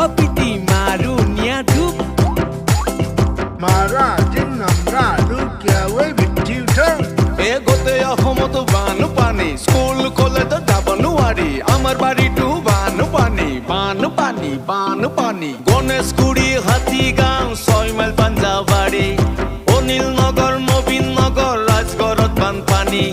অপিটি মারু নিয়া ধূপ মারা দিন আমরা লুকিয়াওয়ে বিটিউটা এগোতে অসমত বানু পানী স্কুল কলেজ যাব নোৱাৰি আমাৰ বাৰীটো বানু পানী বানু পানী বানু পানী গণেশগুৰি হাতীগাঁও 6 মাইল পাঞ্জাবাৰী অনিল নগৰ মবিন নগৰ ৰাজগড়ত বানপানী